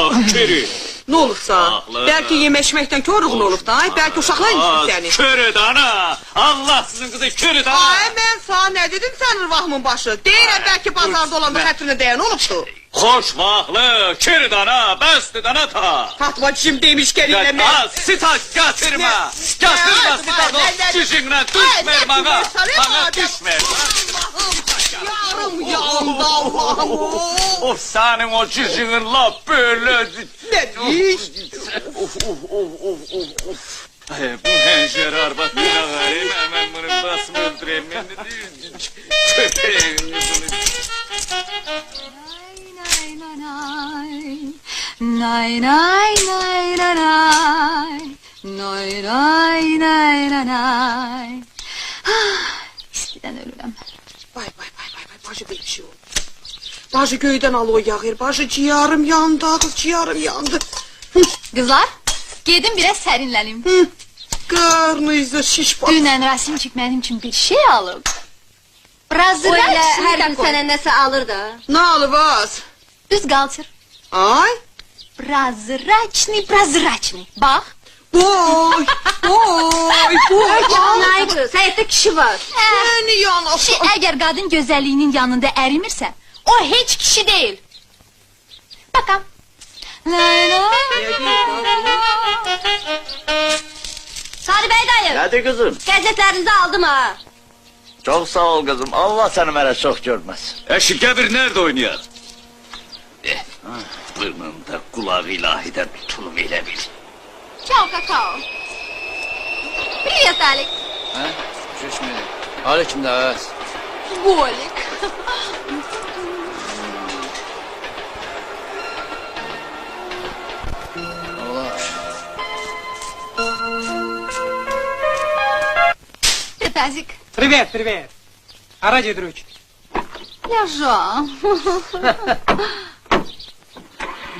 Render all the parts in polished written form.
müzakiri. Ne olursa, belki yemeşmekten körüğün olub da, belki uşaqlar incitib səni. Körüd ana, Allah sizin kızı körüd ana. Ay, ben sana ne dedim senin vahmın başı? Deyirəm, belki pazarda olanda xətrinə dəyən olubdu. Xoş vaxtlı, körüd ana, bəsdir ana ta. Fatma kim demiş gelinle mən? Ha, sitat getirme. Getirme sitat o cücüğüne düşmer bana. Bana düşmer. Yarım yandı Allah'ım. O senin o cücüğün la böyle. Ne diş? Bu hencer arbat buna vereyim hemen bunu basıp öldüreyim. Köpeğin yüzünü. Nay nay nay nay nay. Nay nay nay nay nay. İstiden ölürüm. Vay bacı bir şey oldu. Bacı göyden alo yağır, bacı ciğerim yandı, kız ciğerim yandı. Kızlar, gedin biraz serinlenim. Qarnınızda şiş var. Dünən Rasimcik mənim üçün bir şey alıb. O elə hər gün sənə nəsə alır da. Ne alıbaz? Düz qalçır. Ay. Prozraçni. Bax. Oy. Canay qız, həyətdə kişi var. Seni yanaşı. Əgər qadın gözəlliyinin yanında ərimirsə, o heç kişi deyil. Bakalım. Sarı Bey dayı, Hadi kızım. qəzetlərinizi aldım ha. Çok sağ ol kızım. Allah seni böyle çok görmez. Eşik bir nerede oynuyor? Burnunda kulağıyla tulum ile bil. Ciao kakao. Привет, Алик. Ha? Şuş mu? Aleyküm de. Голик. Allah. Тазик. Привет. Ради друг. Лежа.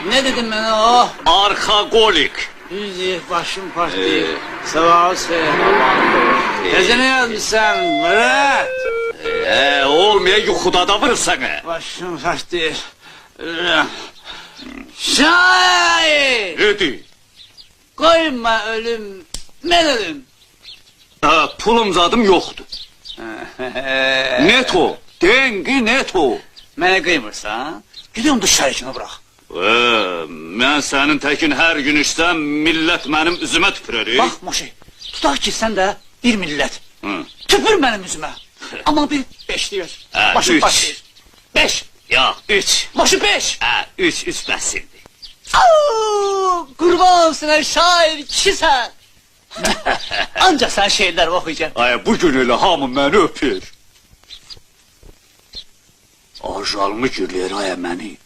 Ne dedim ben o? Arka golik. Yüzü başım partlayıp. Sabah söyle Allah'ım. Teze ne yazmışsın Murat? Olmaya yuhuda da vır sana. Başım partlayıp. Şahin! Ödü. Koyma ölüm. Ben ölüm. Pulum zadım yoktu. Net o. Dengi net o. Mene kıymırsan, gidiyorum dışarı içine bırak. Ben senin tekin her gün işsem millet benim üzüme tüpürür. Bak Moşe, tutar ki sen de bir millet. Hı. Tüpür benim yüzüme. Ama bir 5 diyor. Başım üç. partlayıp. 5. Ya 3. Başı 5. 3 besildi. Kurban sana şair kişisen. Ancak sen şiirler okuyacaksın. Ay bugün öyle hamı beni öpür. Ajalmı gülür ay beni.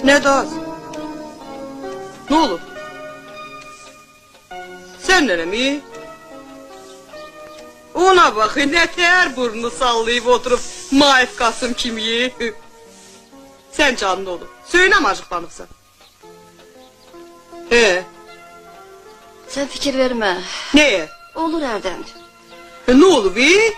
Ne daz? Ne olur? Sen ne mi? Ona bakın ne ter burnunu sallayıp oturup Maif Kasım kimi. Sen canlı ol. Söyle mi acıklanıpsan? Sən fikir vermə. Neye? Olur hərdən. Ne olur bir?